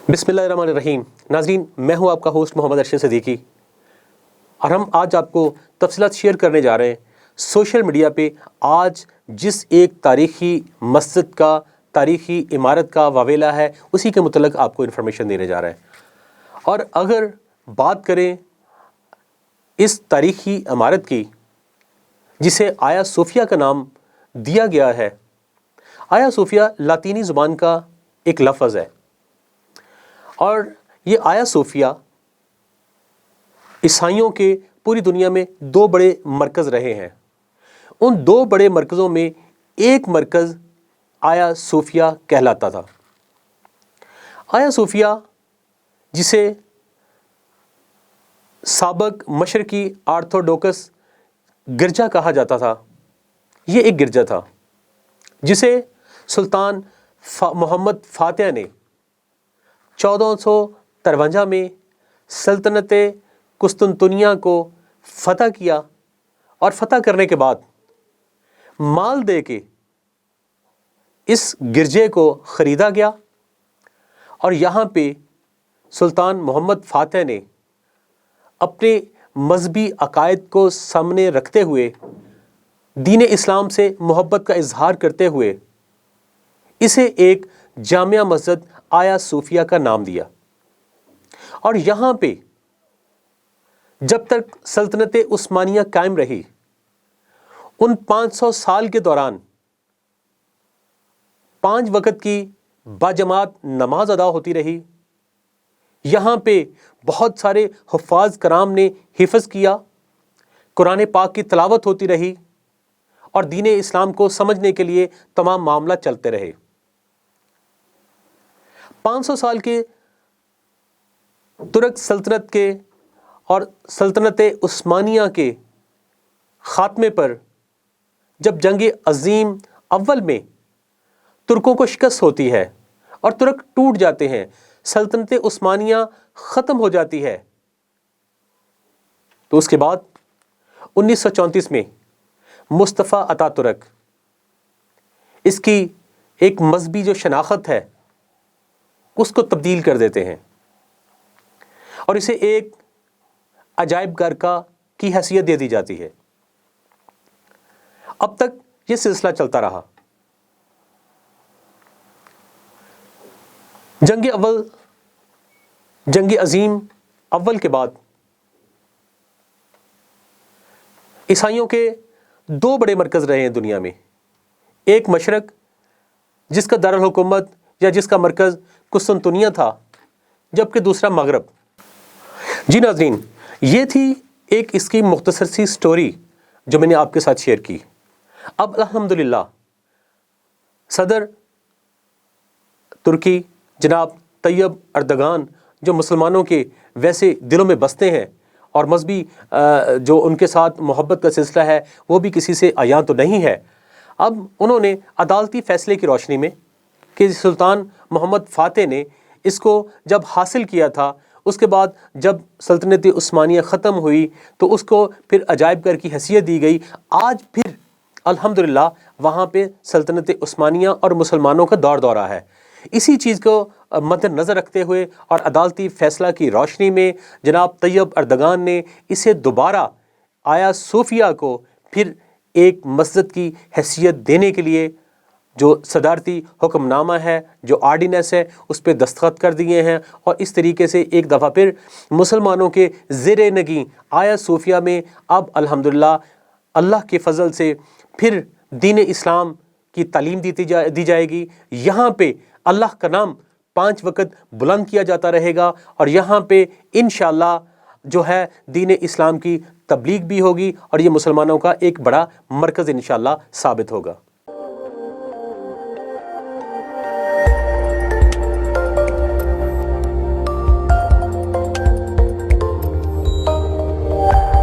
बिस्मिल्लाहिर्रहमानिर्रहीम। नाज़रीन, मैं हूं आपका होस्ट मोहम्मद अरशद सिद्दीकी और हम आज आपको तफसीलात शेयर करने जा रहे हैं सोशल मीडिया पे आज जिस एक तारीख़ी मस्जिद का, तारीख़ी इमारत का वावेला है, उसी के मुतल्लिक़ आपको इन्फॉर्मेशन देने जा रहे हैं। और अगर बात करें इस तारीख़ी इमारत की जिसे आया सोफिया का नाम दिया गया है, आया सोफिया लातीनी ज़ुबान का एक लफ्ज़ है और ये आया सोफिया ईसाइयों के पूरी दुनिया में दो बड़े मरकज़ रहे हैं। उन दो बड़े मरकज़ों में एक मरकज़ आया सोफिया कहलाता था। आया सोफिया जिसे साबक मशरकी ऑर्थोडॉक्स गिरजा कहा जाता था, ये एक गिरजा था जिसे सुल्तान मोहम्मद फातिह ने 1453 में सल्तनत कुस्तुनतुनिया को फ़तह किया और फ़तह करने के बाद माल दे के इस गिरजे को ख़रीदा गया और यहाँ पे सुल्तान मोहम्मद फातिह ने अपने मज़हबी अक़ायद को सामने रखते हुए, दीन इस्लाम से मोहब्बत का इजहार करते हुए इसे एक जामिया मस्जिद आया सूफिया का नाम दिया। और यहाँ पे जब तक सल्तनत उस्मानिया कायम रही, उन 500 साल के दौरान 5 वक़्त की बाजमात नमाज अदा होती रही। यहाँ पे बहुत सारे हुफ़ाज़ कराम ने हिफ़्ज़ किया, कुरान पाक की तिलावत होती रही और दीन इस्लाम को समझने के लिए तमाम मामला चलते रहे। 500 साल के तुर्क सल्तनत के और सल्तनत उस्मानिया के ख़ात्मे पर जब जंग अज़ीम अव्वल में तुर्कों को शिकस्त होती है और तुर्क टूट जाते हैं, सल्तनत उस्मानिया ख़त्म हो जाती है, तो उसके बाद 1934 में मुस्तफ़ा अतातुर्क इसकी एक मज़हबी जो शनाख्त है उसको तब्दील कर देते हैं और इसे एक अजायब घर की हैसियत दे दी जाती है। अब तक ये सिलसिला चलता रहा। जंग अज़ीम अव्वल के बाद ईसाइयों के दो बड़े मरकज़ रहे हैं दुनिया में। एक मशरक़ जिसका दारुल हुकूमत या जिसका मरकज़ कुस्तुनतुनिया था, जबकि दूसरा मगरब। जी नाज़रीन, ये थी एक इसकी मुख्तसर सी स्टोरी जो मैंने आपके साथ शेयर की। अब अल्हम्दुलिल्लाह सदर तुर्की जनाब तैयब अर्दगान जो मुसलमानों के वैसे दिलों में बसते हैं और मज़हबी जो उनके साथ मोहब्बत का सिलसिला है वो भी किसी से आया तो नहीं है, अब उन्होंने अदालती फ़ैसले की रोशनी में कि सुल्तान मोहम्मद फातिह ने इसको जब हासिल किया था, उसके बाद जब सल्तनत उस्मानिया ख़त्म हुई तो उसको फिर अजायब घर की हैसियत दी गई। आज फिर अल्हम्दुलिल्लाह वहाँ पे सल्तनत उस्मानिया और मुसलमानों का दौरा है। इसी चीज़ को मद्देनज़र रखते हुए और अदालती फ़ैसला की रोशनी में जनाब तैयब अर्दगान ने इसे दोबारा आया सोफिया को फिर एक मस्जिद की हैसियत देने के लिए जो सदारती हुक्मनामा है, जो आर्डिनेंस है, उस पर दस्तखत कर दिए हैं और इस तरीके से एक दफ़ा फिर मुसलमानों के ज़ेरे नगी आया सोफिया में अब अल्हम्दुलिल्लाह अल्लाह के फ़ज़ल से फिर दीन इस्लाम की तालीम दी जाएगी। यहाँ पे अल्लाह का नाम 5 वक़्त बुलंद किया जाता रहेगा और यहाँ पे इंशाअल्लाह जो है दीन इस्लाम की तबलीग भी होगी और ये मुसलमानों का एक बड़ा मरकज़ इंशाअल्लाह साबित होगा।